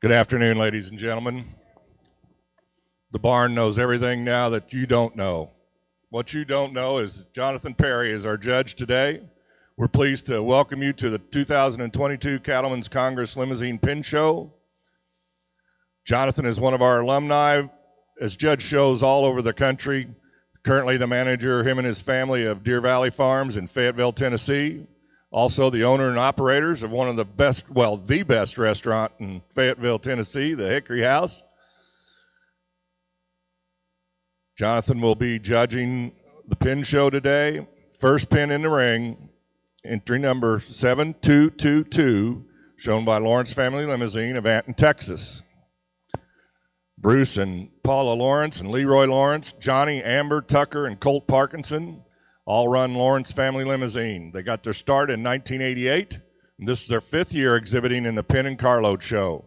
Good afternoon, ladies and gentlemen. The barn knows everything now that you don't know. What you don't know is Jonathan Perry is our judge today. We're pleased to welcome you to the 2022 Cattlemen's Congress Limousin Pin Show. Jonathan is one of our alumni, has judged shows all over the country. Currently the manager, him and his family, of Deer Valley Farms in Fayetteville, Tennessee. Also the owner and operators of one of the best, well, the best restaurant in Fayetteville, Tennessee, the Hickory House. Jonathan will be judging the pin show today. First pin in the ring, entry number 7222, shown by Lawrence Family Limousin of Anton, Texas. Bruce and Paula Lawrence and Leroy Lawrence, Johnny, Amber, Tucker, and Colt Parkinson all run Lawrence Family Limousin. They got their start in 1988, and this is their 5th year exhibiting in the Pin and Carload Show.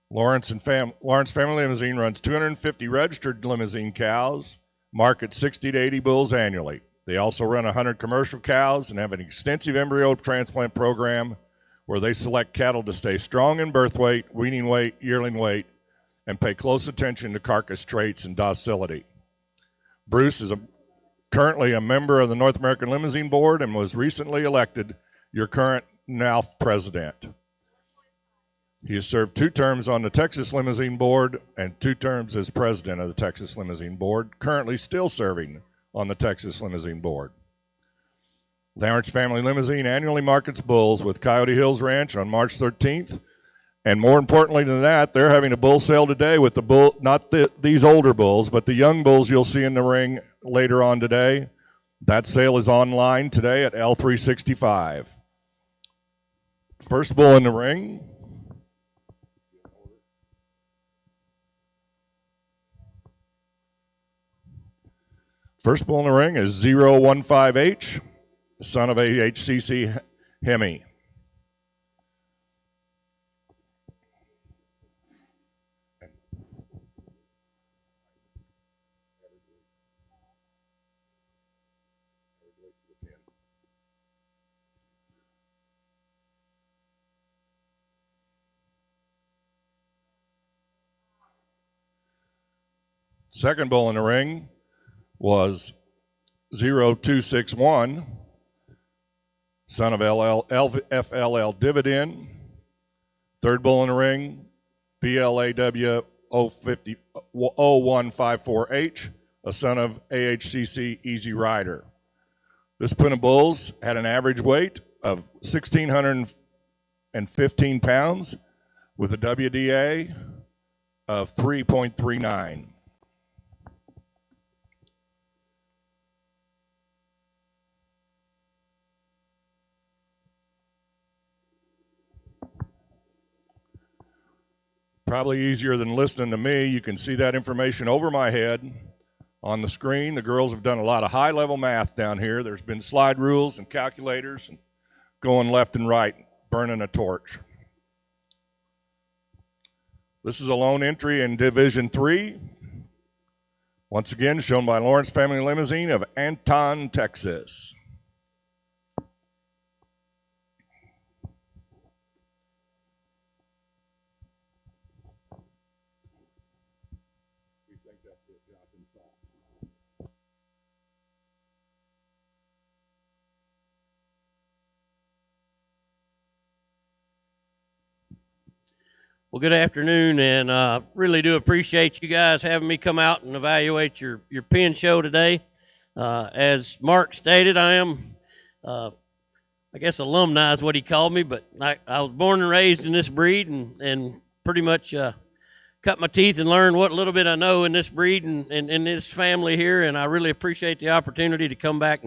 Lawrence Family Limousin runs 250 registered Limousin cows, market 60 to 80 bulls annually. They also run 100 commercial cows and have an extensive embryo transplant program where they select cattle to stay strong in birth weight, weaning weight, yearling weight, and pay close attention to carcass traits and docility. Bruce is currently a member of the North American Limousin Board and was recently elected your current NALF president. He has served 2 terms on the Texas Limousin Board and 2 terms as president of the Texas Limousin Board, currently still serving on the Texas Limousin Board. Lawrence Family Limousin annually markets bulls with Coyote Hills Ranch on March 13th. And more importantly than that, they're having a bull sale today with the bull, not these older bulls, but the young bulls you'll see in the ring later on today. That sale is online today at L365. First bull in the ring. First bull in the ring is 015H, son of AHCC Hemi. Second bull in the ring was 0261, son of FLL Dividend. Third bull in the ring, BLAW 0154H, a son of AHCC Easy Rider. This pin of bulls had an average weight of 1,615 pounds with a WDA of 3.39. Probably easier than listening to me. You can see that information over my head on the screen. The girls have done a lot of high-level math down here. There's been slide rules and calculators and going left and right, burning a torch. This is a lone entry in Division 3. Once again, shown by Lawrence Family Limousin of Anton, Texas. Well, good afternoon, and really do appreciate you guys having me come out and evaluate your pin show today. As Mark stated, I am, I guess, alumni is what he called me, but I was born and raised in this breed and pretty much cut my teeth and learned what little bit I know in this breed and in this family here, and I really appreciate the opportunity to come back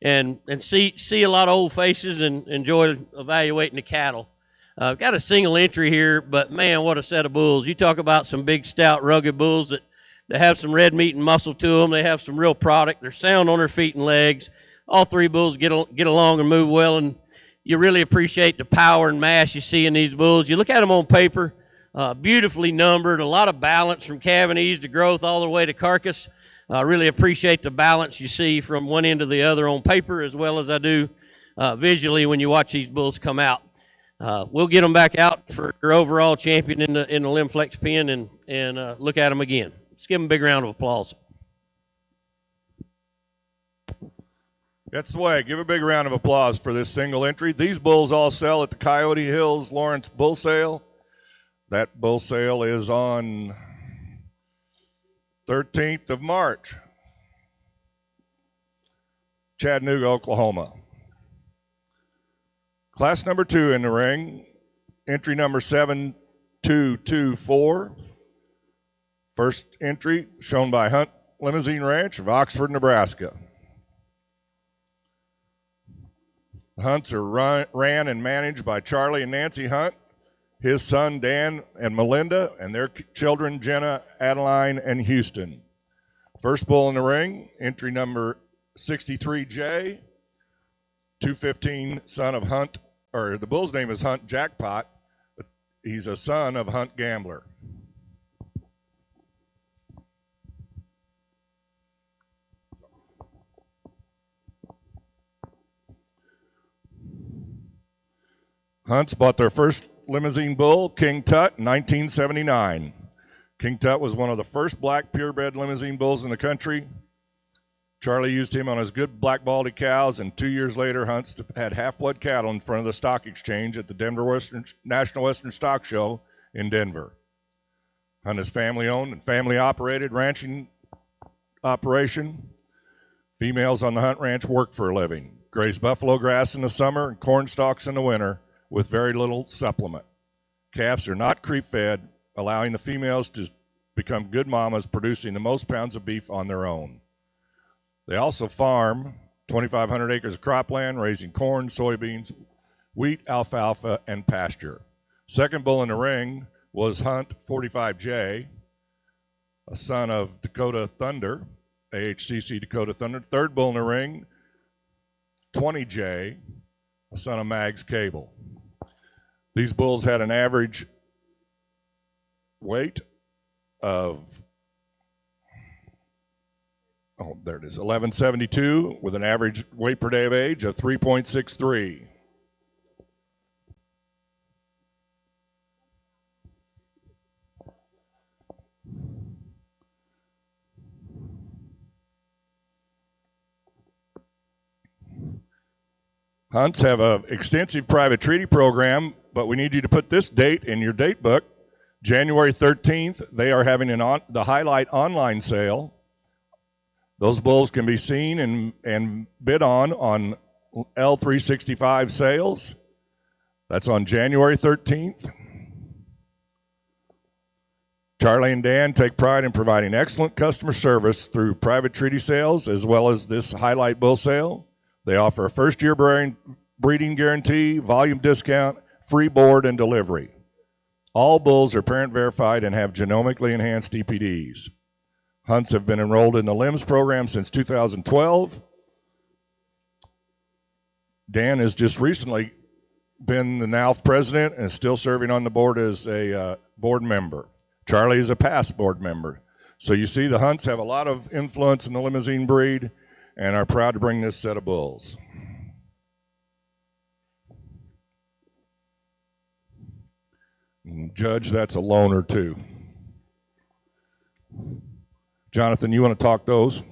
and see a lot of old faces and enjoy evaluating the cattle. I've got a single entry here, but man, what a set of bulls. You talk about some big, stout, rugged bulls that have some red meat and muscle to them. They have some real product. They're sound on their feet and legs. All 3 bulls get along and move well, and you really appreciate the power and mass you see in these bulls. You look at them on paper, beautifully numbered, a lot of balance from cavities to growth all the way to carcass. I really appreciate the balance you see from one end to the other on paper as well as I do visually when you watch these bulls come out. We'll get them back out for your overall champion in the Lim-Flex pen and look at them again. Let's give them a big round of applause. That's the way. Give a big round of applause for this single entry. These bulls all sell at the Coyote Hills Lawrence Bull Sale. That bull sale is on 13th of March, Chattanooga, Oklahoma. Class number 2 in the ring, entry number 7224. First entry shown by Hunt Limousin Ranch of Oxford, Nebraska. The hunts are ran and managed by Charlie and Nancy Hunt, his son Dan and Melinda, and their children Jenna, Adeline, and Houston. First bull in the ring, entry number 63J, 215, son of Hunt, or the bull's name is Hunt Jackpot, but he's a son of Hunt Gambler. Hunts bought their first Limousin bull, King Tut, in 1979. King Tut was one of the first black purebred Limousin bulls in the country. Charlie used him on his good black baldy cows, and 2 years later, Hunts had half-blood cattle in front of the stock exchange at the National Western Stock Show in Denver. Hunt is family-owned and family-operated ranching operation. Females on the Hunt Ranch work for a living, graze buffalo grass in the summer and corn stalks in the winter, with very little supplement. Calves are not creep fed, allowing the females to become good mamas, producing the most pounds of beef on their own. They also farm 2,500 acres of cropland, raising corn, soybeans, wheat, alfalfa, and pasture. Second bull in the ring was Hunt 45J, a son of Dakota Thunder, AHCC Dakota Thunder. Third bull in the ring, 20J, a son of Mags Cable. These bulls had an average weight of, there it is, 1172, with an average weight per day of age of 3.63. Hunts have an extensive private treaty program, but we need you to put this date in your date book. January 13th, they are having the Highlight online sale. Those bulls can be seen and bid on L365 sales. That's on January 13th. Charlie and Dan take pride in providing excellent customer service through private treaty sales as well as this Highlight bull sale. They offer a first-year breeding guarantee, volume discount, free board, and delivery. All bulls are parent verified and have genomically enhanced EPDs. Hunts have been enrolled in the LIMS program since 2012. Dan has just recently been the NALF president and is still serving on the board as a board member. Charlie is a past board member. So you see the Hunts have a lot of influence in the Limousin breed and are proud to bring this set of bulls. And Judge, that's a loner too. Jonathan, you want to talk those?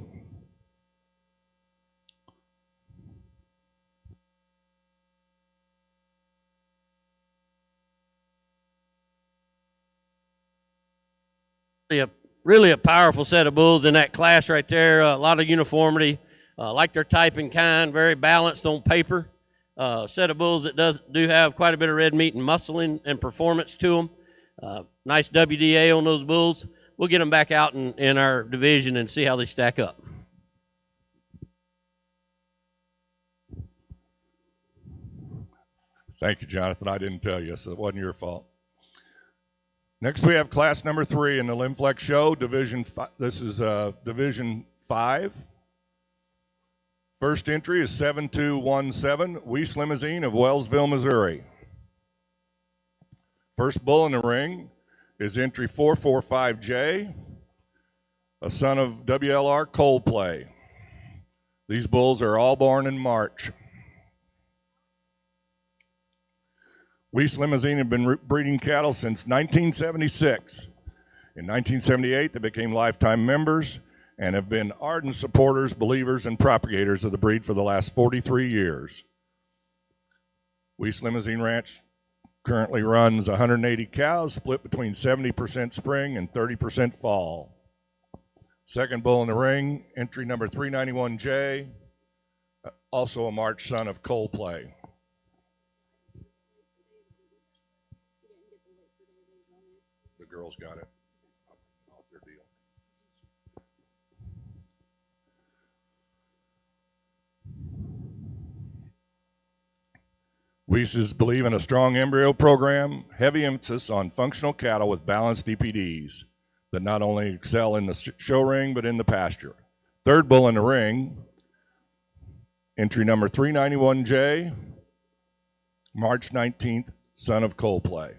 Really a powerful set of bulls in that class right there. A lot of uniformity, like their type and kind, very balanced on paper. Set of bulls that do have quite a bit of red meat and muscle and performance to them. Nice WDA on those bulls. We'll get them back out in our division and see how they stack up. Thank you, Jonathan. I didn't tell you, so it wasn't your fault. Next, we have class number 3 in the Lim-Flex show, Division 5. This is Division 5. First entry is 7217, Weiss Limousin of Wellsville, Missouri. First bull in the ring is entry 445J, a son of WLR Coldplay. These bulls are all born in March. Weiss Limousin have been breeding cattle since 1976. In 1978, they became lifetime members and have been ardent supporters, believers, and propagators of the breed for the last 43 years. Weiss Limousin Ranch currently runs 180 cows, split between 70% spring and 30% fall. Second bull in the ring, entry number 391J, also a March son of Coldplay. The girls got it off their deal. Weiss's believe in a strong embryo program, heavy emphasis on functional cattle with balanced DPDs that not only excel in the show ring but in the pasture. Third bull in the ring, entry number 391J, March 19th, son of Coldplay.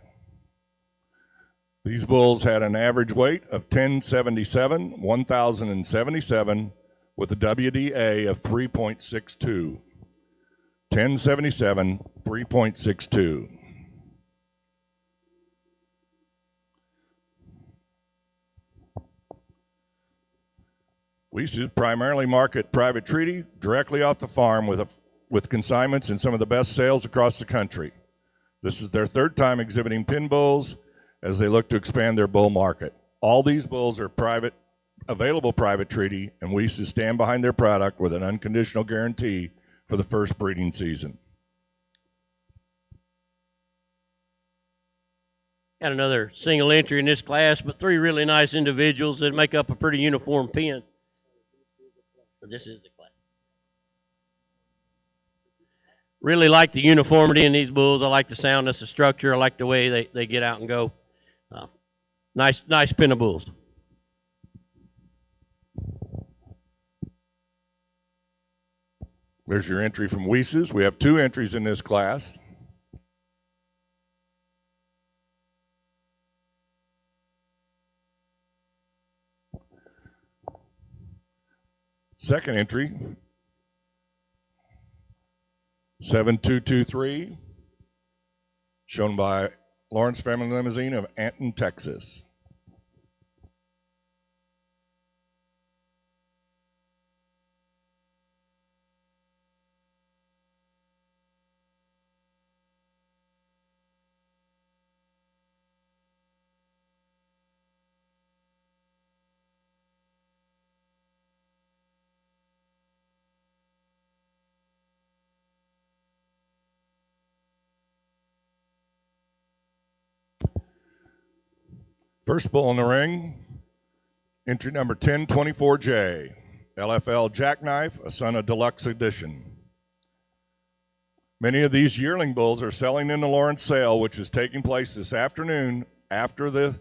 These bulls had an average weight of 1,077 with a WDA of 3.62. 1077, 3.62. Weiss's primarily market private treaty directly off the farm with consignments in some of the best sales across the country. This is their third time exhibiting pin bulls as they look to expand their bull market. All these bulls are available private treaty, and Weiss's stand behind their product with an unconditional guarantee for the first breeding season. Got another single entry in this class, but three really nice individuals that make up a pretty uniform pen. This is the class. Really like the uniformity in these bulls. I like the soundness, the structure. I like the way they get out and go. Nice pen of bulls. There's your entry from Weiss's. We have two entries in this class. Second entry, 7223, shown by Lawrence Family Limousin of Anton, Texas. First bull in the ring, entry number 1024J, LFL Jackknife, a son of Deluxe Edition. Many of these yearling bulls are selling in the Lawrence sale, which is taking place this afternoon after the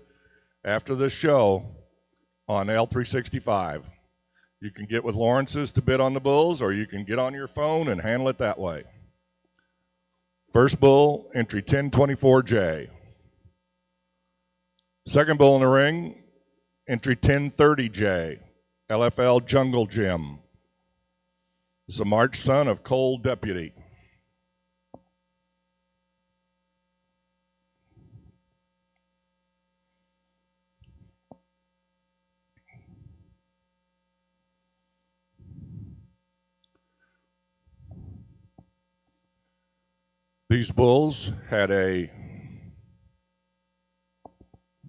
show on L365. You can get with Lawrence's to bid on the bulls, or you can get on your phone and handle it that way. First bull, entry 1024J. Second bull in the ring, entry 1030J, LFL Jungle Gym. This is a March son of Cole Deputy. These bulls had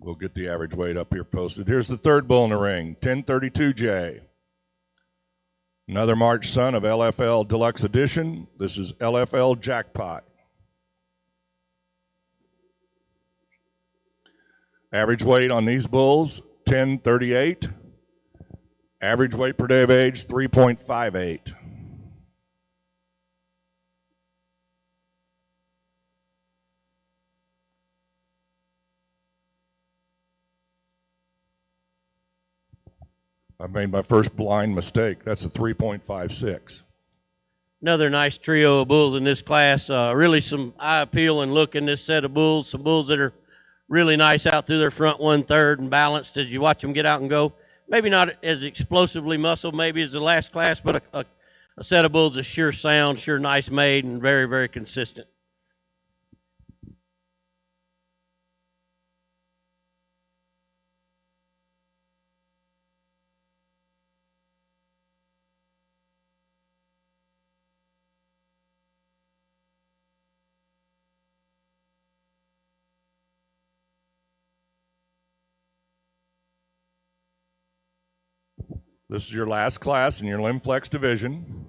we'll get the average weight up here posted. Here's the third bull in the ring, 1032J. Another March son of LFL Deluxe Edition. This is LFL Jackpot. Average weight on these bulls, 1038. Average weight per day of age, 3.58. I made my first blind mistake. That's a 3.56. Another nice trio of bulls in this class. Really some eye appeal and look in this set of bulls. Some bulls that are really nice out through their front 1/3 and balanced as you watch them get out and go. Maybe not as explosively muscled maybe as the last class, but a set of bulls that's sure sound, sure nice made, and very, very consistent. This is your last class in your Lim-Flex division.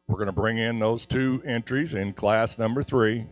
We're going to bring in those 2 entries in class number 3.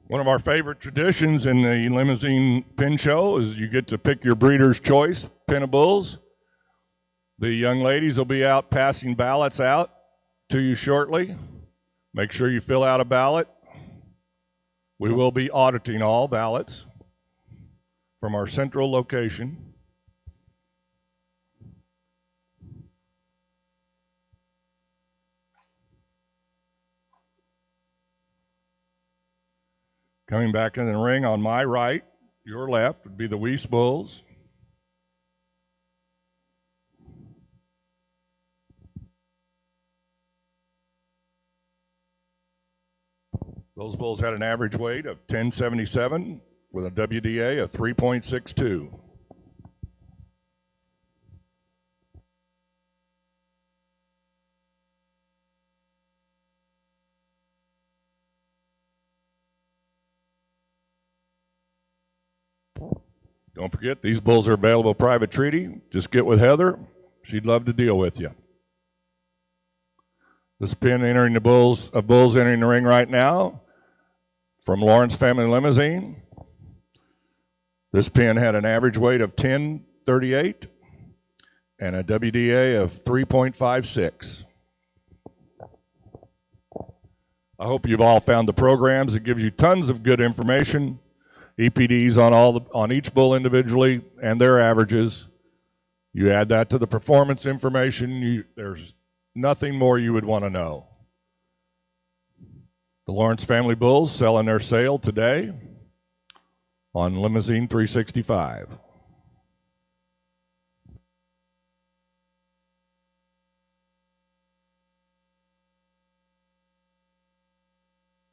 One of our favorite traditions in the Limousin Pin Show is you get to pick your breeder's choice pin of bulls. The young ladies will be out passing ballots out to you shortly. Make sure you fill out a ballot. We will be auditing all ballots from our central location. Coming back in the ring on my right, your left would be the Weiss bulls. Those bulls had an average weight of 1077 with a WDA of 3.62. Don't forget, these bulls are available private treaty. Just get with Heather. She'd love to deal with you. This pin entering the bulls entering the ring right now from Lawrence Family Limousin. This pin had an average weight of 1038 and a WDA of 3.56. I hope you've all found the programs. It gives you tons of good information. EPDs on each bull individually and their averages. You add that to the performance information, there's nothing more you would want to know. The Lawrence family bulls selling their sale today on Limousin 365.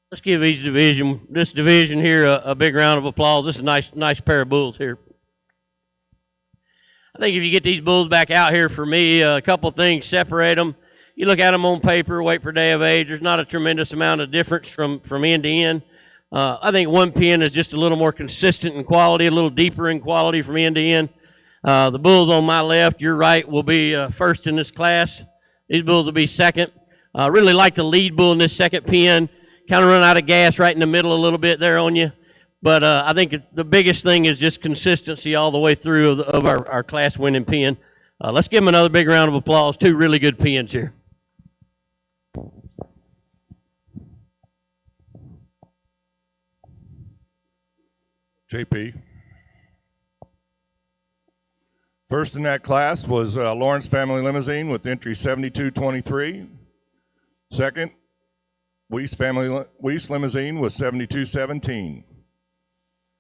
Let's give this division here a big round of applause. This is a nice pair of bulls here. I think if you get these bulls back out here, for me, a couple things separate them. You look at them on paper, weight per day of age, there's not a tremendous amount of difference from end to end. I think one pin is just a little more consistent in quality, a little deeper in quality from end to end. The bulls on my left, your right, will be first in this class. These bulls will be second. I really like the lead bull in this second pin. Kind of run out of gas right in the middle a little bit there on you. But I think the biggest thing is just consistency all the way through of our class-winning pin. Let's give them another big round of applause. 2 really good pins here. JP. First in that class was Lawrence Family Limousin with entry 7223. Second, Weiss Limousin was 7217.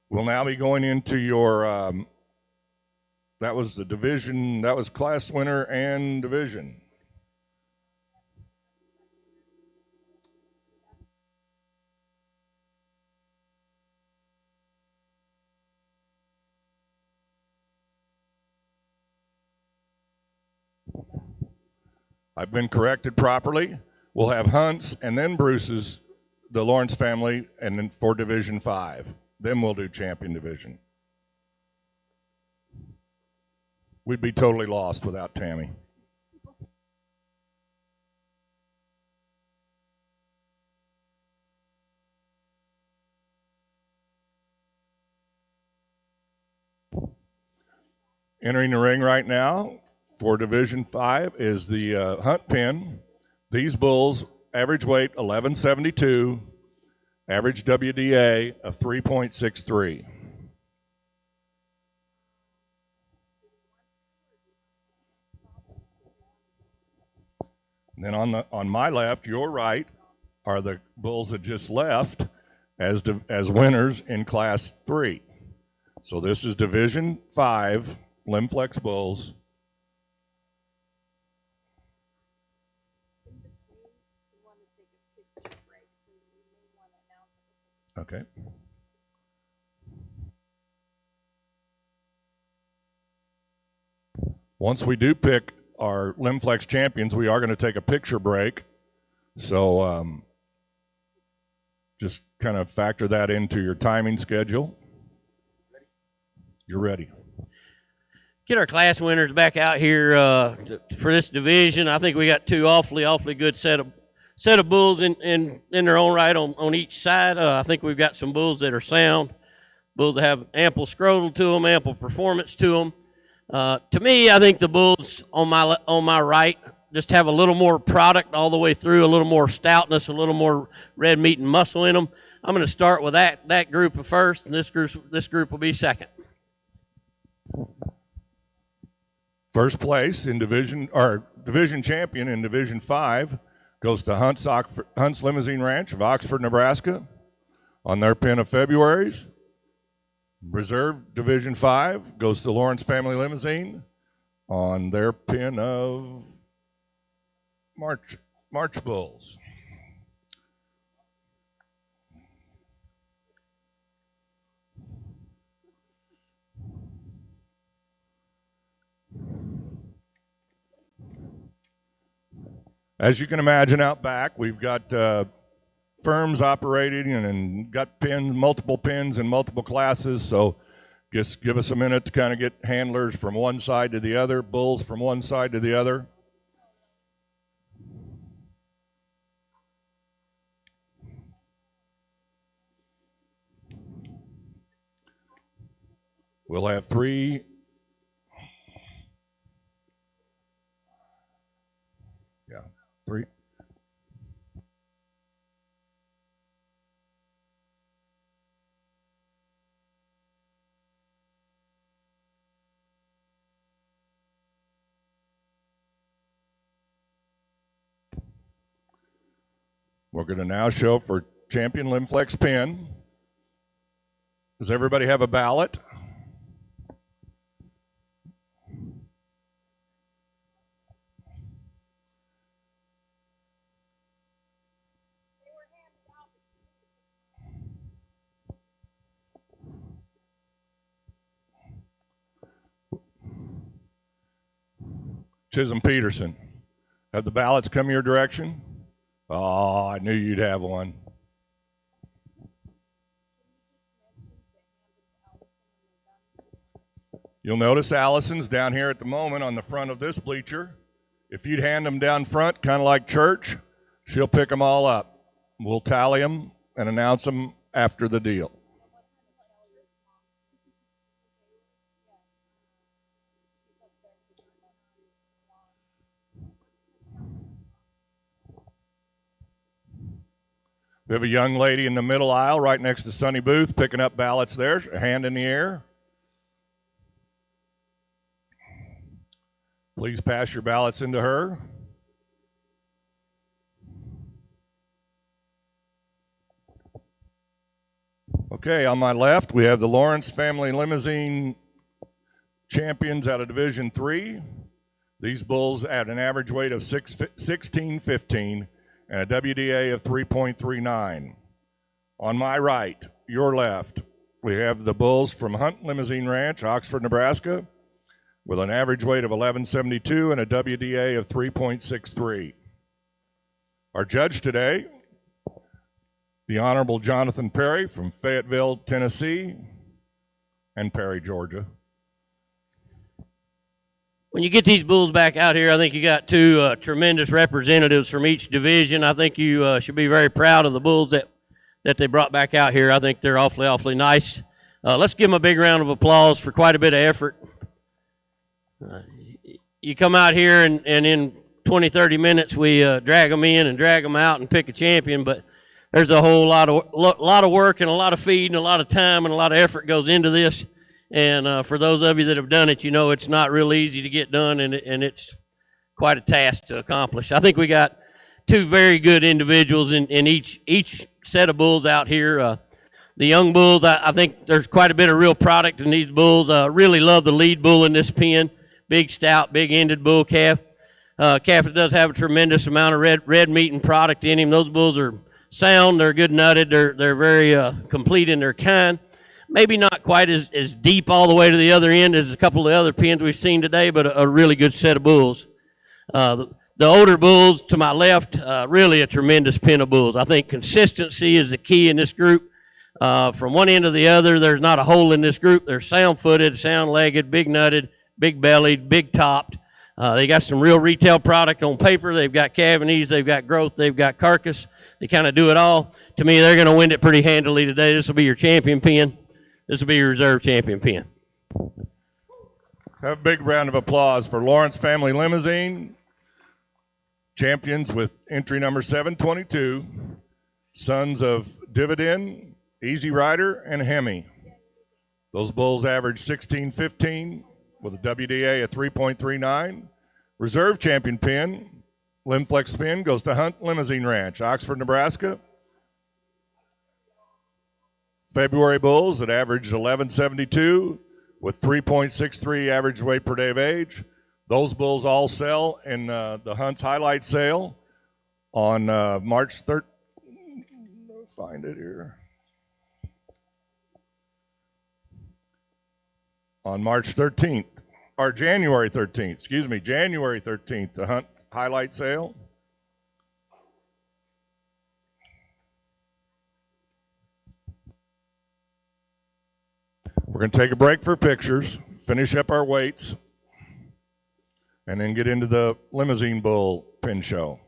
We'll now be going into your, that was the division, that was class winner and division. I've been corrected properly. We'll have Hunt's and then Bruce's, the Lawrence family, and then for Division 5. Then we'll do Champion Division. We'd be totally lost without Tammy. Entering the ring right now for Division 5 is the Hunt pin. These bulls, average weight 1172, average WDA of 3.63. And then on my left, your right, are the bulls that just left as winners in Class 3. So this is Division 5 Lim-Flex bulls. Okay. Once we do pick our Lim-Flex champions, we are going to take a picture break. So just kind of factor that into your timing schedule. You're ready. Get our class winners back out here for this division. I think we got two awfully good set of bulls in their own right on each side. I think we've got some bulls that are sound, bulls that have ample scrotal to them, ample performance to them. To me, I think the bulls on my right just have a little more product all the way through, a little more stoutness, a little more red meat and muscle in them. I'm going to start with that group first, and this group will be second. First place in division champion in Division 5 goes to Hunt's Limousin Ranch of Oxford, Nebraska, on their pin of February's. Reserve Division 5 goes to Lawrence Family Limousin on their pin of March bulls. As you can imagine out back, we've got firms operating and got multiple pins in multiple classes, so just give us a minute to kind of get handlers from one side to the other, bulls from one side to the other. We'll have three. Yeah, three. We're going to now show for champion Lim-Flex pin. Does everybody have a ballot? Chisholm Peterson, have the ballots come your direction? Oh, I knew you'd have one. You'll notice Allison's down here at the moment on the front of this bleacher. If you'd hand them down front, kind of like church, she'll pick them all up. We'll tally them and announce them after the deal. We have a young lady in the middle aisle right next to Sonny Booth picking up ballots there, a hand in the air. Please pass your ballots into her. Okay, on my left, we have the Lawrence Family Limousin champions out of Division 3. These bulls at an average weight of 16.15 and a WDA of 3.39. On my right, your left, we have the bulls from Hunt Limousin Ranch, Oxford, Nebraska, with an average weight of 11.72 and a WDA of 3.63. Our judge today, the Honorable Jonathan Perry from Fayetteville, Tennessee, and Perry, Georgia. When you get these bulls back out here, I think you got two tremendous representatives from each division. I think you should be very proud of the bulls that they brought back out here. I think they're awfully nice. Let's give them a big round of applause for quite a bit of effort. You come out here and in 20, 30 minutes we drag them in and drag them out and pick a champion, but there's a whole lot of work and a lot of feed and a lot of time and a lot of effort goes into this. And for those of you that have done it, you know it's not real easy to get done, and it's quite a task to accomplish. I think we got two very good individuals in each set of bulls out here. The young bulls, I think there's quite a bit of real product in these bulls. Really love the lead bull in this pen. Big, stout, big-ended bull calf. Calf that does have a tremendous amount of red meat and product in him. Those bulls are sound. They're good nutted. They're very complete in their kind. Maybe not quite as deep all the way to the other end as a couple of the other pens we've seen today, but a really good set of bulls. The older bulls to my left, really a tremendous pen of bulls. I think consistency is the key in this group. From one end to the other, there's not a hole in this group. They're sound-footed, sound-legged, big-nutted, big-bellied, big-topped. They got some real retail product on paper. They've got cavities, they've got growth, they've got carcass. They kind of do it all. To me, they're going to win it pretty handily today. This will be your champion pen. This will be your reserve champion pen. Have a big round of applause for Lawrence Family Limousin, champions with entry number 722, sons of Dividend, Easy Rider, and Hemi. Those bulls averaged 16-15 with a WDA of 3.39. Reserve champion pin, Lim-Flex pin, goes to Hunt Limousin Ranch, Oxford, Nebraska. February bulls that averaged 11.72 with 3.63 average weight per day of age. Those bulls all sell in the Hunt's highlight sale on March 3rd. Find it here. On March 13th, or January 13th, excuse me, January 13th, the Hunt highlight sale. We're going to take a break for pictures, finish up our weights, and then get into the Limousin Bull pin show.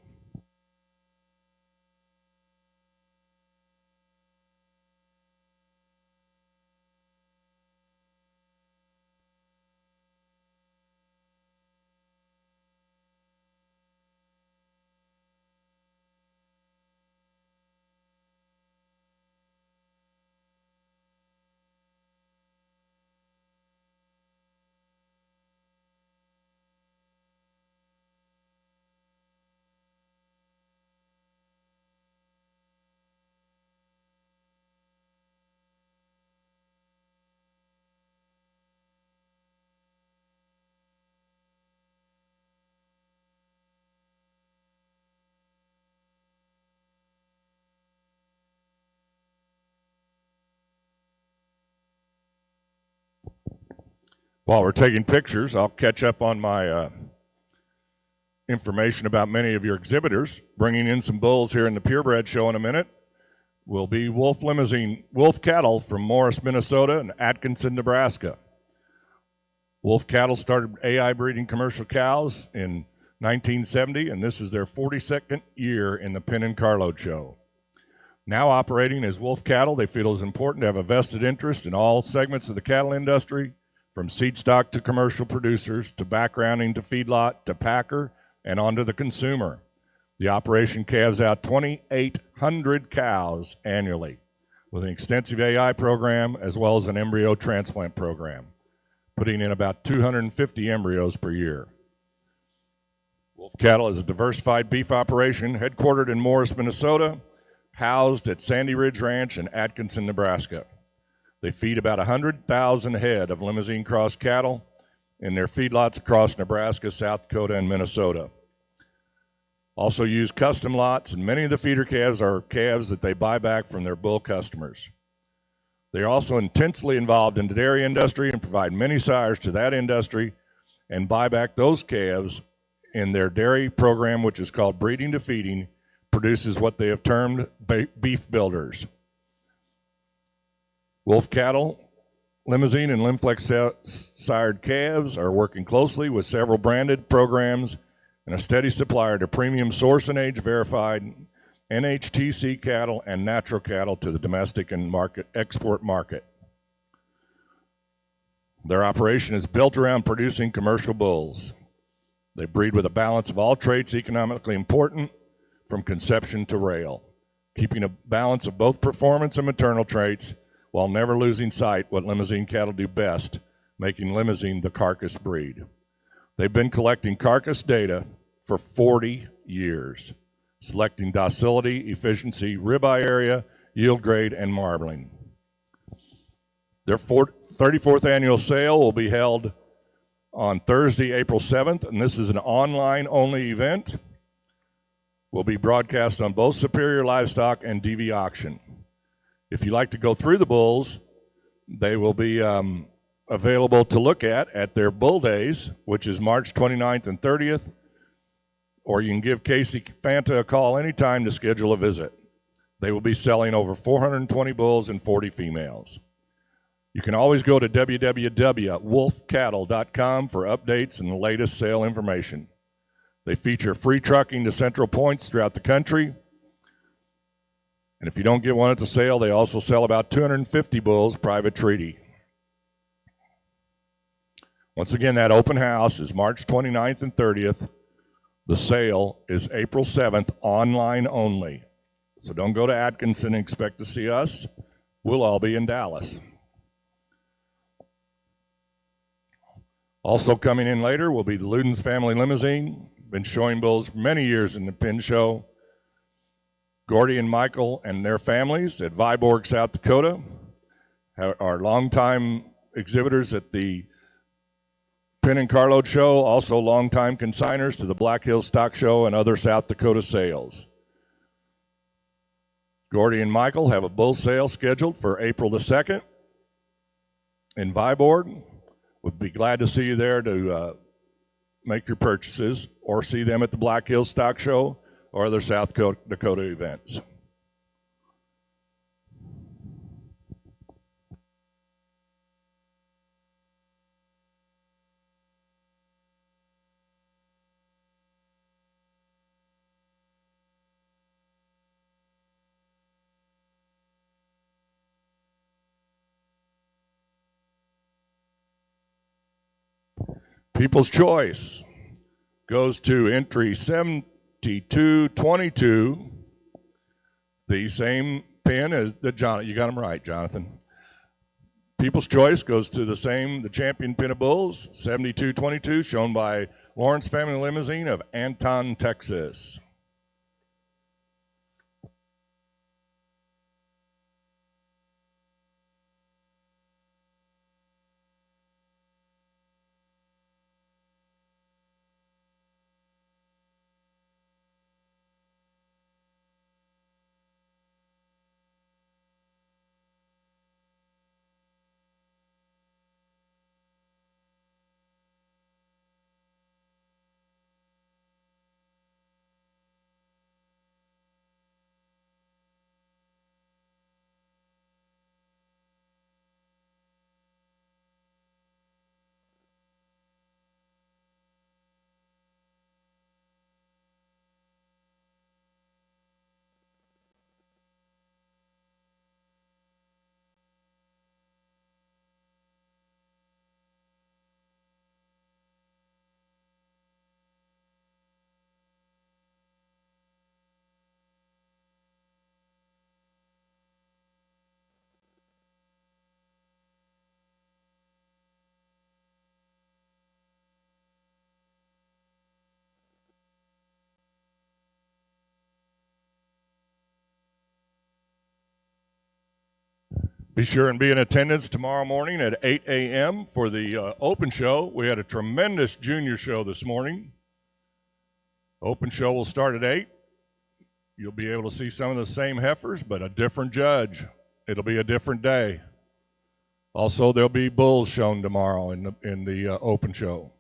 While we're taking pictures, I'll catch up on my information about many of your exhibitors. Bringing in some bulls here in the purebred show in a minute will be Wolf cattle from Morris, Minnesota and Atkinson, Nebraska. Wolf cattle started AI breeding commercial cows in 1970, and this is their 42nd year in the Pin and Carload show. Now operating as Wolf cattle, they feel it is important to have a vested interest in all segments of the cattle industry, from seed stock to commercial producers, to backgrounding to feedlot, to packer, and on to the consumer. The operation calves out 2,800 cows annually with an extensive AI program as well as an embryo transplant program, putting in about 250 embryos per year. Wolf Cattle is a diversified beef operation headquartered in Morris, Minnesota, housed at Sandy Ridge Ranch in Atkinson, Nebraska. They feed about 100,000 head of Limousin cross cattle in their feedlots across Nebraska, South Dakota, and Minnesota. Also use custom lots, and many of the feeder calves are calves that they buy back from their bull customers. They are also intensely involved in the dairy industry and provide many sires to that industry and buy back those calves in their dairy program, which is called Breeding to Feeding, produces what they have termed beef builders. Wolf Cattle, Limousin, and Lim-Flex sired calves are working closely with several branded programs and a steady supplier to premium source and age verified NHTC cattle and natural cattle to the domestic and export market. Their operation is built around producing commercial bulls. They breed with a balance of all traits economically important from conception to rail, keeping a balance of both performance and maternal traits while never losing sight what Limousin cattle do best, making Limousin the carcass breed. They've been collecting carcass data for 40 years, selecting docility, efficiency, ribeye area, yield grade, and marbling. Their 34th annual sale will be held on Thursday, April 7th, and this is an online-only event. Will be broadcast on both Superior Livestock and DV Auction. If you like to go through the bulls, they will be available to look at their bull days, which is March 29th and 30th, or you can give Casey Fanta a call anytime to schedule a visit. They will be selling over 420 bulls and 40 females. You can always go to www.wolfcattle.com for updates and the latest sale information. They feature free trucking to central points throughout the country. And if you don't get one at the sale, they also sell about 250 bulls private treaty. Once again, that open house is March 29th and 30th. The sale is April 7th, online only. So don't go to Atkinson and expect to see us. We'll all be in Dallas. Also coming in later will be the Luden's Family Limousin. Been showing bulls for many years in the pin show. Gordy and Michael and their families at Viborg, South Dakota, are longtime exhibitors at the Pin and Carload Show, also longtime consigners to the Black Hills Stock Show and other South Dakota sales. Gordy and Michael have a bull sale scheduled for April the 2nd in Viborg. We'd be glad to see you there to make your purchases, or see them at the Black Hills Stock Show or other South Dakota events. People's Choice goes to entry 7222, the same pin as the Jonathan. You got them right, Jonathan. People's Choice goes to the champion pin of bulls, 7222, shown by Lawrence Family Limousin of Anton, Texas. Be sure and be in attendance tomorrow morning at 8 a.m. for the open show. We had a tremendous junior show this morning. Open show will start at 8. You'll be able to see some of the same heifers, but a different judge. It'll be a different day. Also, there'll be bulls shown tomorrow in the open show.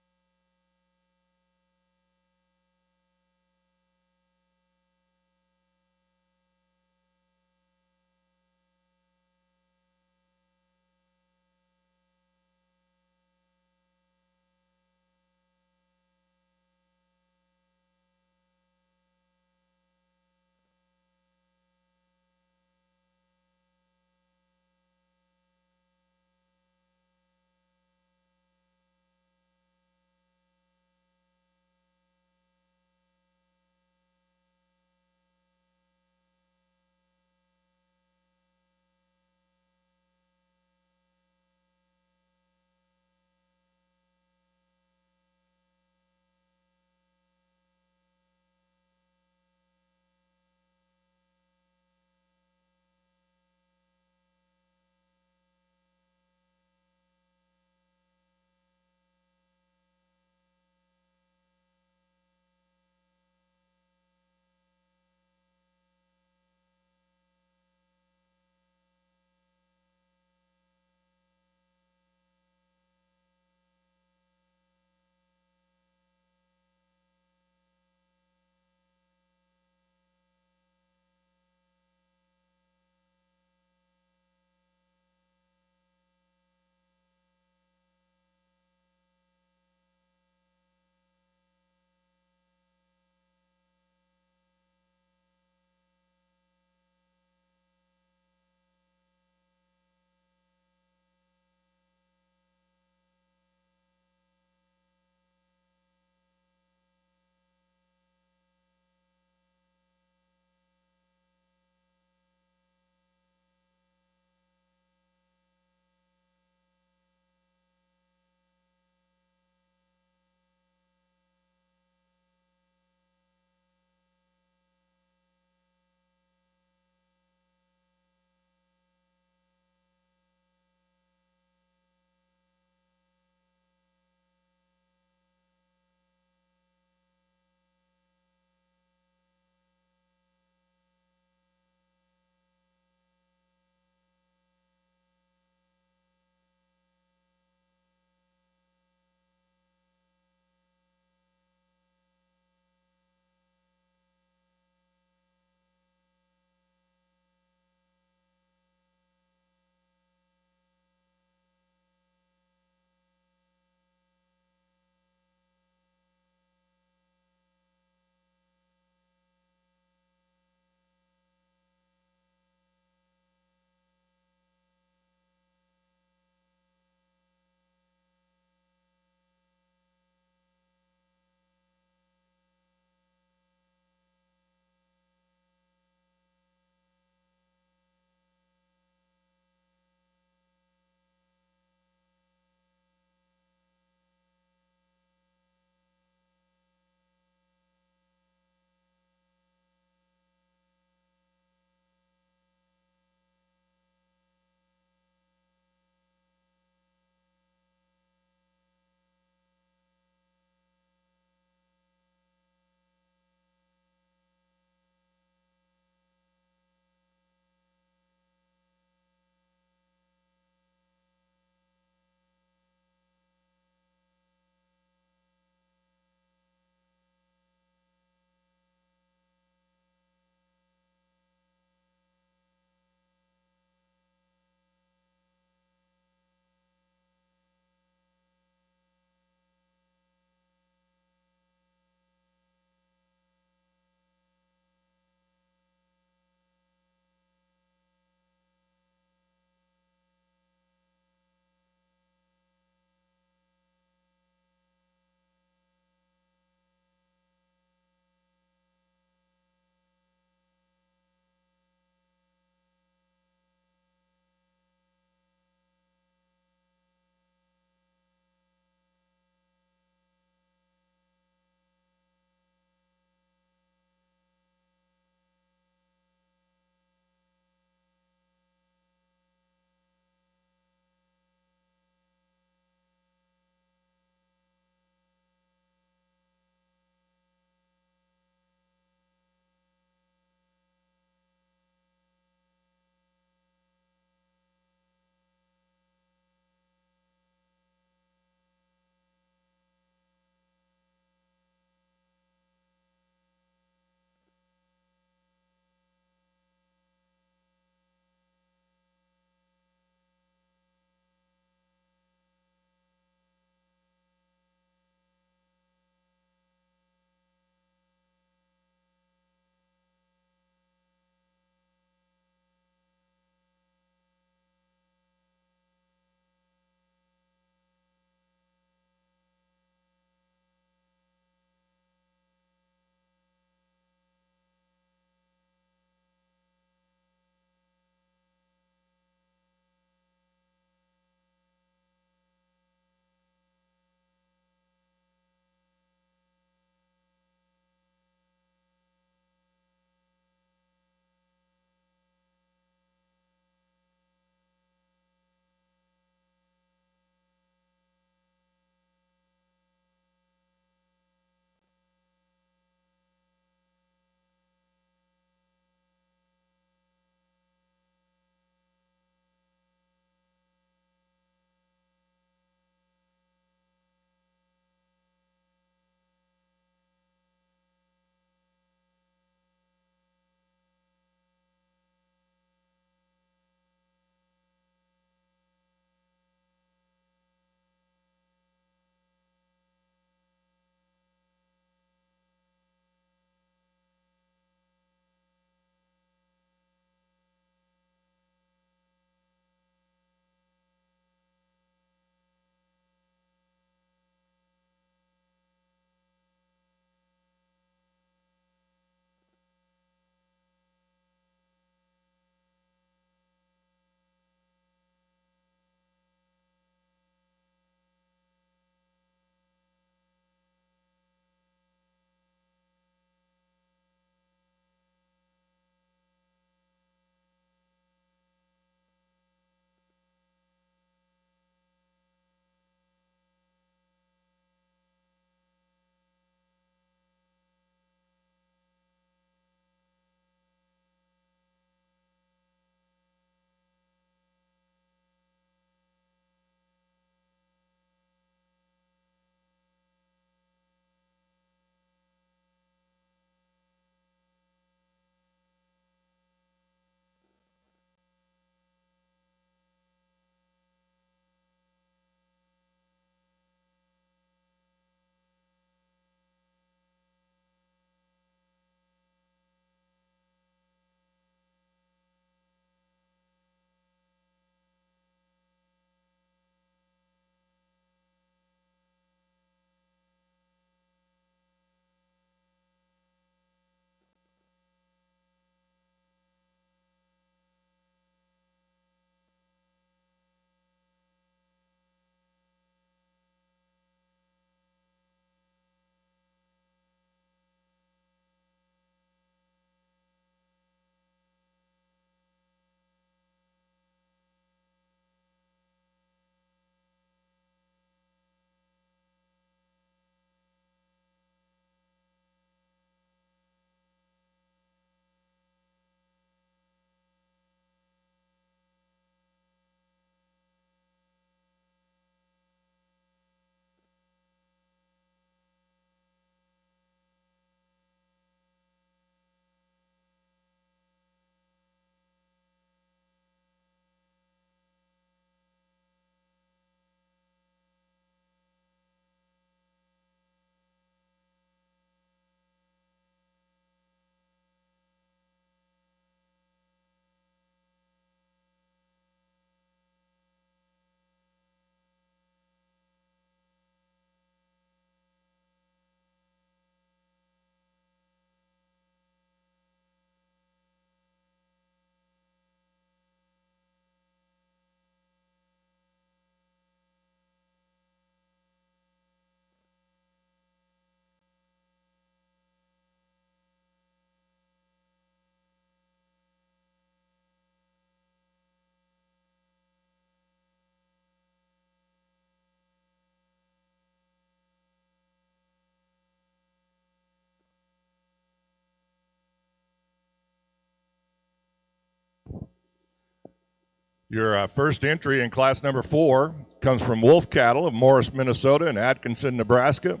Your first entry in class number 4 comes from Wolf Cattle of Morris, Minnesota and Atkinson, Nebraska.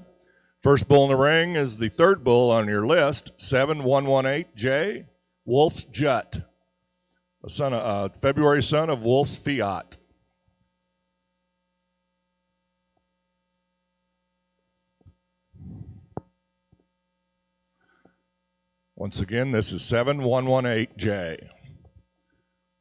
First bull in the ring is the third bull on your list, 7118J, Wolf's Jut, a February son of Wolf's Fiat. Once again, this is 7118J.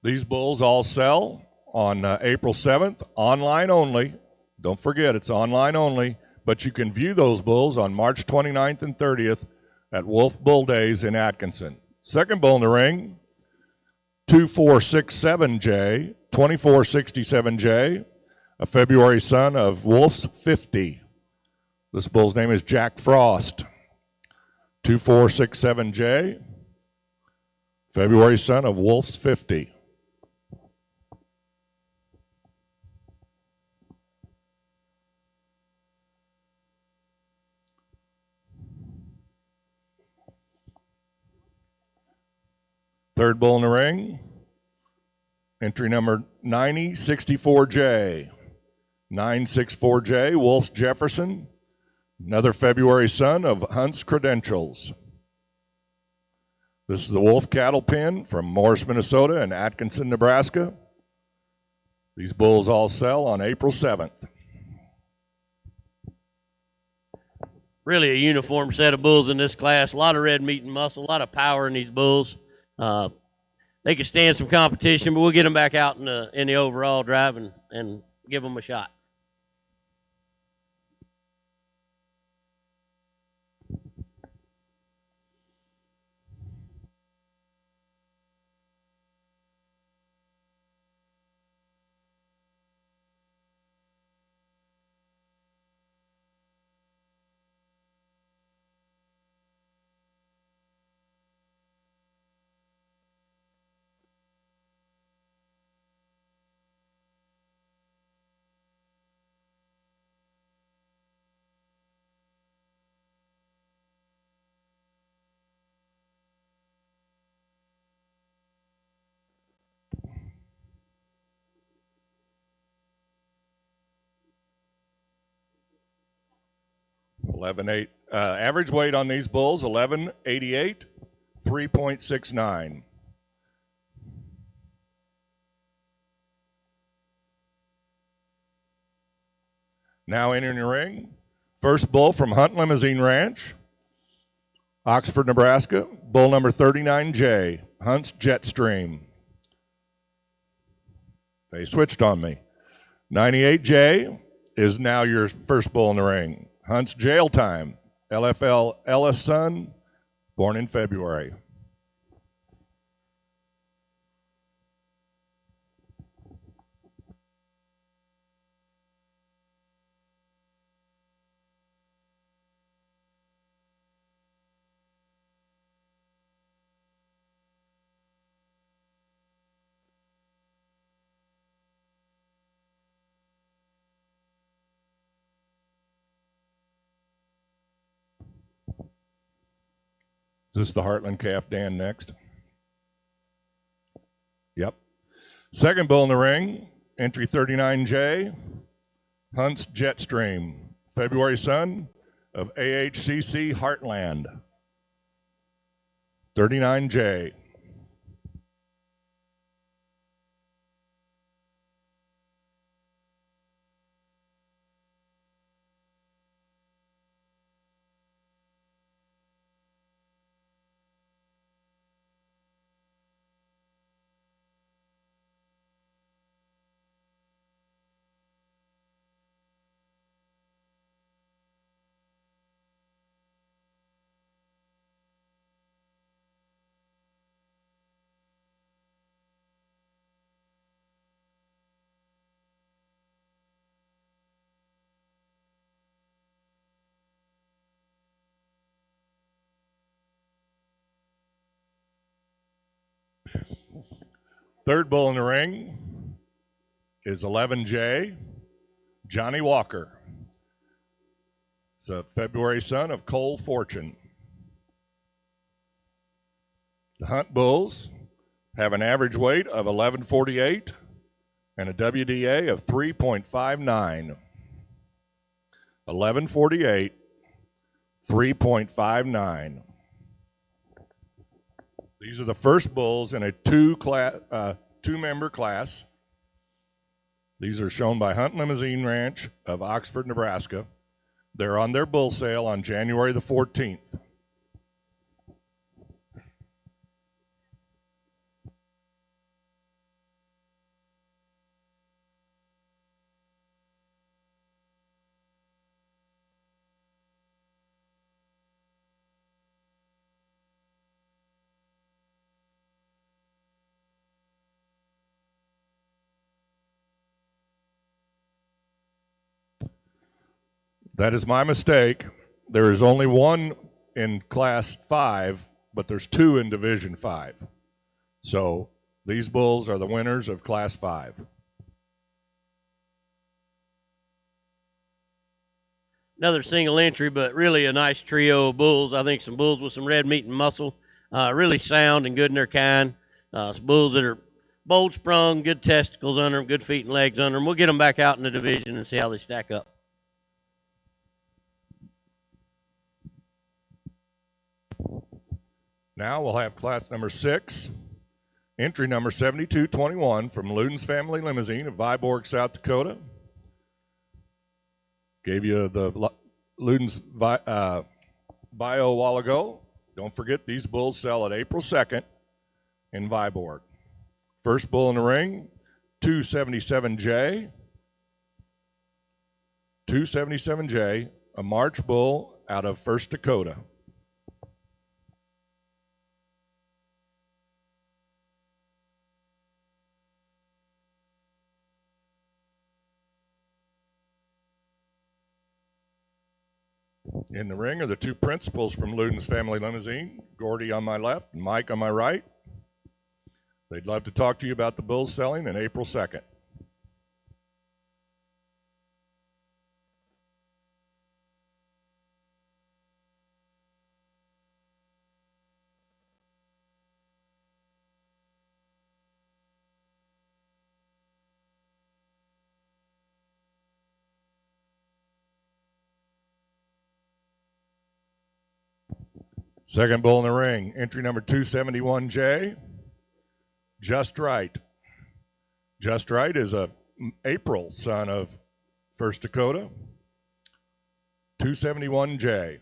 These bulls all sell on April 7th, online only. Don't forget, it's online only, but you can view those bulls on March 29th and 30th at Wolf Bull Days in Atkinson. Second bull in the ring, 2467J, 2467J, a February son of Wolf's 50. This bull's name is Jack Frost. 2467J, February son of Wolf's 50. Third bull in the ring, entry number 9064J. 964J, Wolf's Jefferson, another February son of Hunt's Credentials. This is the Wolf Cattle Pen from Morris, Minnesota and Atkinson, Nebraska. These bulls all sell on April 7th. Really a uniform set of bulls in this class. A lot of red meat and muscle, a lot of power in these bulls. They can stand some competition, but we'll get them back out in the overall drive and give them a shot. Average weight on these bulls, 1188, 3.69. Now entering the ring, first bull from Hunt Limousin Ranch, Oxford, Nebraska, bull number 39J, Hunt's Jetstream. They switched on me. 98J is now your first bull in the ring. Hunt's Jail Time, LFL Ellis son, born in February. Is this the Heartland calf, Dan, next? Yep. Second bull in the ring, entry 39J, Hunt's Jetstream, February son of AHCC Heartland. 39J. Third bull in the ring is 11J, Johnny Walker. It's a February son of Cole Fortune. The Hunt bulls have an average weight of 1148, and a WDA of 3.59. 1148, 3.59. These are the first bulls in a two-member class. These are shown by Hunt Limousin Ranch of Oxford, Nebraska. They're on their bull sale on January the 14th. That is my mistake. There is only one in Class 5, but there's two in Division 5. So these bulls are the winners of Class 5. Another single entry, but really a nice trio of bulls. I think some bulls with some red meat and muscle, really sound and good in their kind. Some bulls that are bold sprung, good testicles under them, good feet and legs under them. We'll get them back out in the division and see how they stack up. Now we'll have class number 6, entry number 7221 from Luden's Family Limousin of Viborg, South Dakota. Gave you the Luden's bio a while ago. Don't forget, these bulls sell at April 2nd in Viborg. First bull in the ring, 277J. 277J, a March bull out of First Dakota. In the ring are the two principals from Luden's Family Limousin, Gordy on my left and Mike on my right. They'd love to talk to you about the bulls selling on April 2nd. Second bull in the ring, entry number 271J, Just Right. Just Right is a April son of First Dakota. 271J.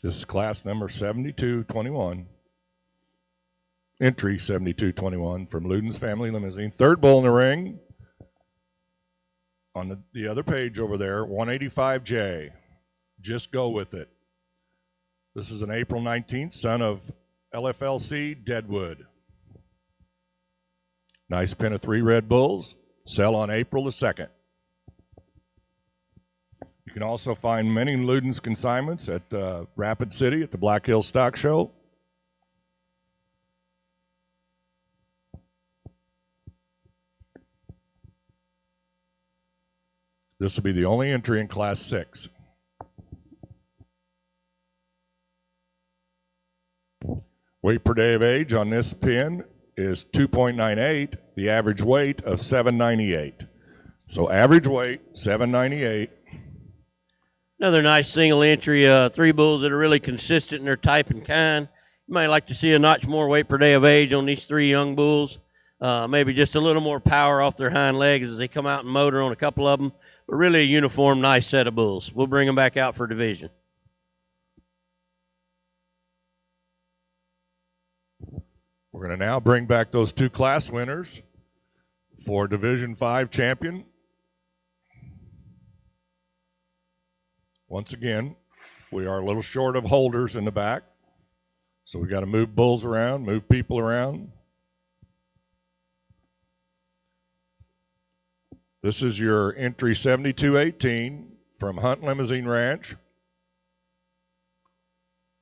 This is class number 7221. Entry 7221 from Luden's Family Limousin. Third bull in the ring. On the other page over there, 185J. Just Go With It. This is an April 19th, son of LFLC Deadwood. Nice pen of 3 red bulls. Sell on April the 2nd. You can also find many Luden's consignments at Rapid City at the Black Hill Stock Show. This will be the only entry in Class 6. Weight per day of age on this pin is 2.98, the average weight of 798. So average weight, 798. Another nice single entry, 3 bulls that are really consistent in their type and kind. You might like to see a notch more weight per day of age on these 3 young bulls. Maybe just a little more power off their hind legs as they come out and motor on a couple of them. But really a uniform, nice set of bulls. We'll bring them back out for division. We're going to now bring back those 2 class winners for Division 5 champion. Once again, we are a little short of holders in the back. So we got to move bulls around, move people around. This is your entry 7218 from Hunt Limousin Ranch.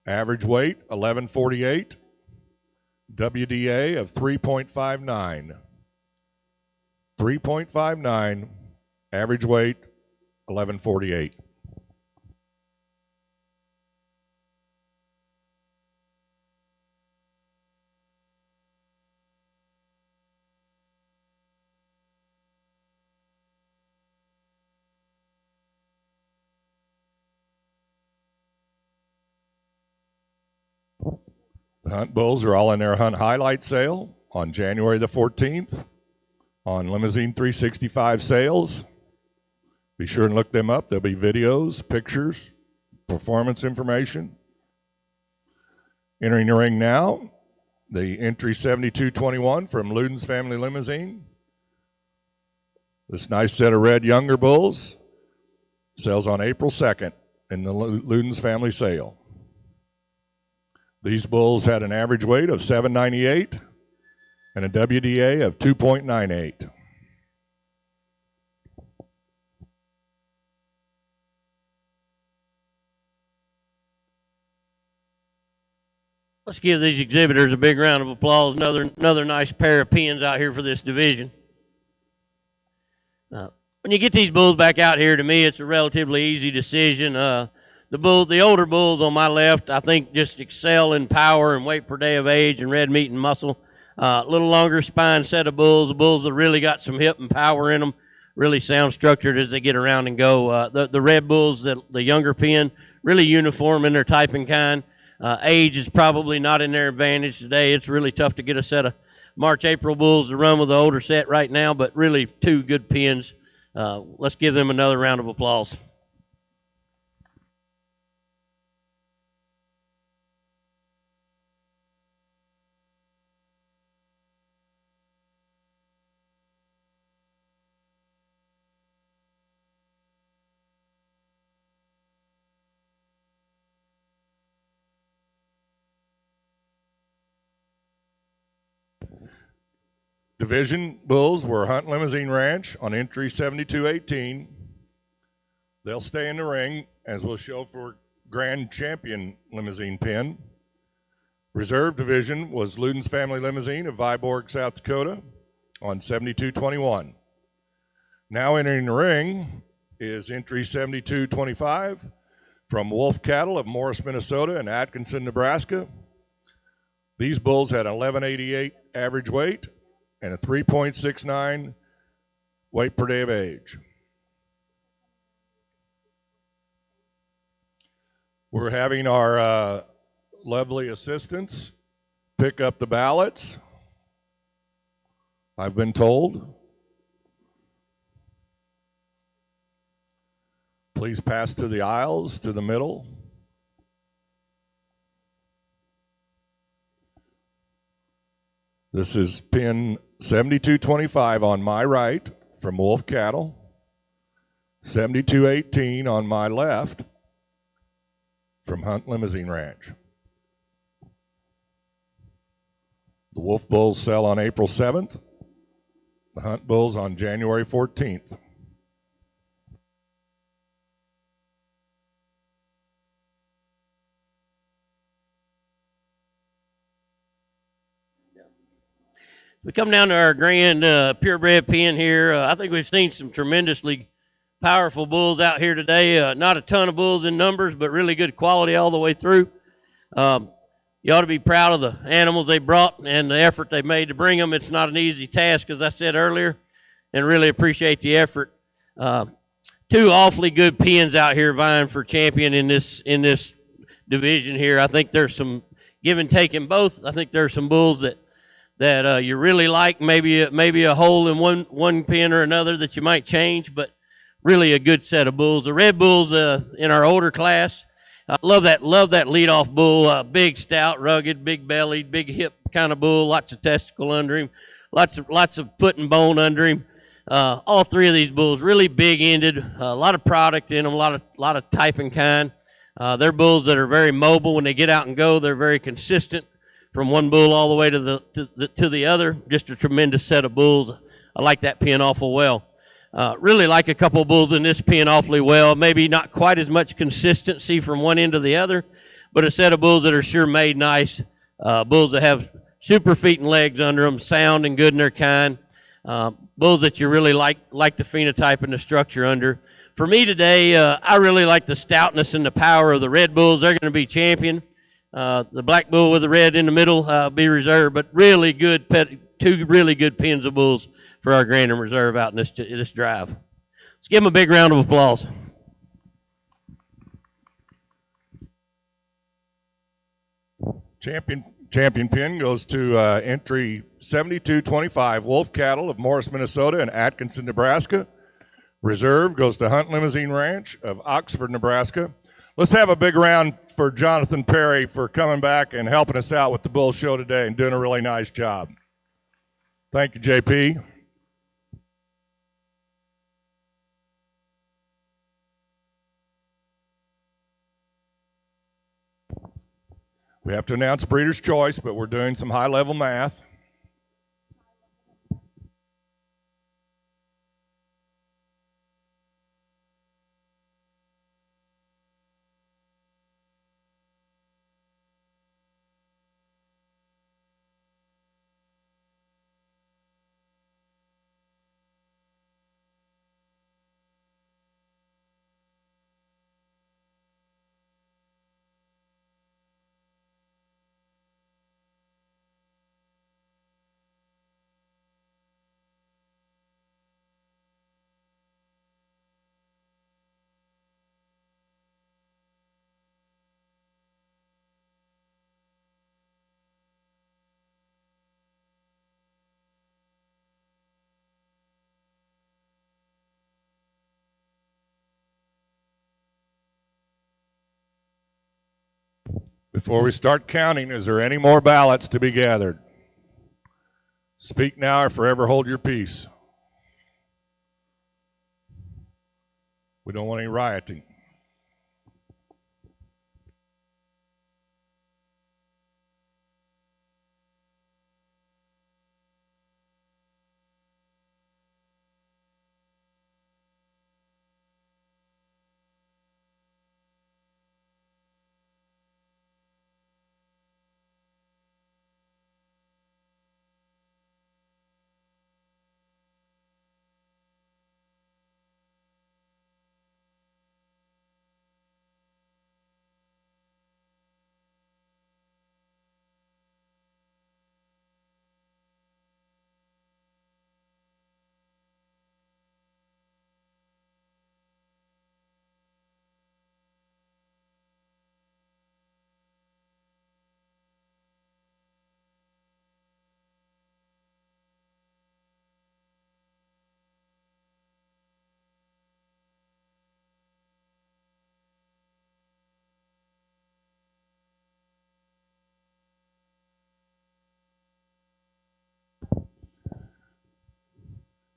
Average weight 1148. WDA of 3.59. 3.59. Average weight 1148. The Hunt bulls are all in their Hunt highlight sale on January the 14th on Limousin 365 sales. Be sure and look them up. There'll be videos, pictures, performance information. Entering the ring now, the entry 7221 from Luden's Family Limousin. This nice set of red younger bulls sells on April 2nd in the Luden's Family sale. These bulls had an average weight of 798 and a WDA of 2.98. Let's give these exhibitors a big round of applause. Another nice pair of pins out here for this division. When you get these bulls back out here, to me, it's a relatively easy decision. The older bulls on my left, I think, just excel in power and weight per day of age and red meat and muscle. A little longer spine set of bulls. The bulls that really got some hip and power in them, really sound structured as they get around and go. The red bulls, the younger pin, really uniform in their type and kind. Age is probably not in their advantage today. It's really tough to get a set of March, April bulls to run with the older set right now, but really two good pins. Let's give them another round of applause. Division bulls were Hunt Limousin Ranch on entry 7218. They'll stay in the ring, as we'll show for Grand Champion Limousin pin. Reserve division was Luden's Family Limousin of Viborg, South Dakota on 7221. Now entering the ring is entry 7225 from Wolf Cattle of Morris, Minnesota and Atkinson, Nebraska. These bulls had an 1188 average weight and a 3.69 weight per day of age. We're having our lovely assistants pick up the ballots, I've been told. Please pass to the aisles, to the middle. This is pin 7225 on my right from Wolf Cattle, 7218 on my left from Hunt Limousin Ranch. The Wolf bulls sell on April 7th, the Hunt bulls on January 14th. We come down to our grand purebred pen here. I think we've seen some tremendously powerful bulls out here today. Not a ton of bulls in numbers, but really good quality all the way through. You ought to be proud of the animals they brought and the effort they made to bring them. It's not an easy task, as I said earlier, and really appreciate the effort. Two awfully good pens out here vying for champion in this division here. I think there's some give and take in both. I think there's some bulls that you really like, maybe a hole in one pen or another that you might change, but really a good set of bulls. The red bulls in our older class, I love that leadoff bull, big, stout, rugged, big bellied, big hip kind of bull, lots of testicle under him, lots of foot and bone under him. All three of these bulls really big ended, a lot of product in them, a lot of type and kind. They're bulls that are very mobile. When they get out and go, they're very consistent from one bull all the way to the other. Just a tremendous set of bulls. I like that pen awful well. Really like a couple of bulls in this pen awfully well. Maybe not quite as much consistency from one end to the other, but a set of bulls that are sure made nice. Bulls that have super feet and legs under them, sound and good in their kind. Bulls that you really like the phenotype and the structure under. For me today, I really like the stoutness and the power of the red bulls. They're going to be champion. The black bull with the red in the middle be reserved, but really good two really good pens of bulls for our Grand and Reserve out in this drive. Let's give them a big round of applause. Champion pin goes to entry 7225 Wolf Cattle of Morris, Minnesota and Atkinson, Nebraska. Reserve goes to Hunt Limousin Ranch of Oxford, Nebraska. Let's have a big round for Jonathan Perry for coming back and helping us out with the bull show today and doing a really nice job. Thank you, JP. We have to announce Breeder's Choice, but we're doing some high-level math. Before we start counting, is there any more ballots to be gathered? Speak now or forever hold your peace. We don't want any rioting.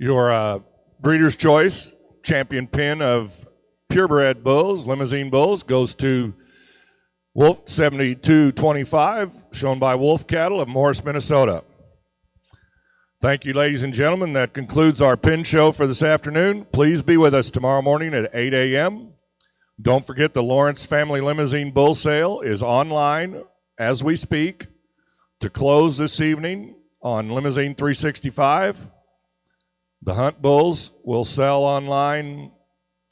Your Breeder's Choice champion pin of purebred bulls, Limousin bulls, goes to Wolf 7225, shown by Wolf Cattle of Morris, Minnesota. Thank you, ladies and gentlemen. That concludes our pin show for this afternoon. Please be with us tomorrow morning at 8 a.m. Don't forget the Lawrence Family Limousin Bull Sale is online as we speak to close this evening on Limousin 365. The Hunt Bulls will sell online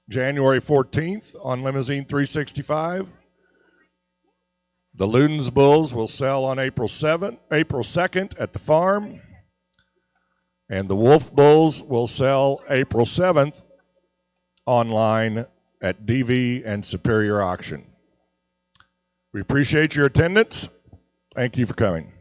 January 14th on Limousin 365. The Ludens Bulls will sell on April 2nd at the farm. And the Wolf Bulls will sell April 7th online at DV and Superior Auction. We appreciate your attendance. Thank you for coming.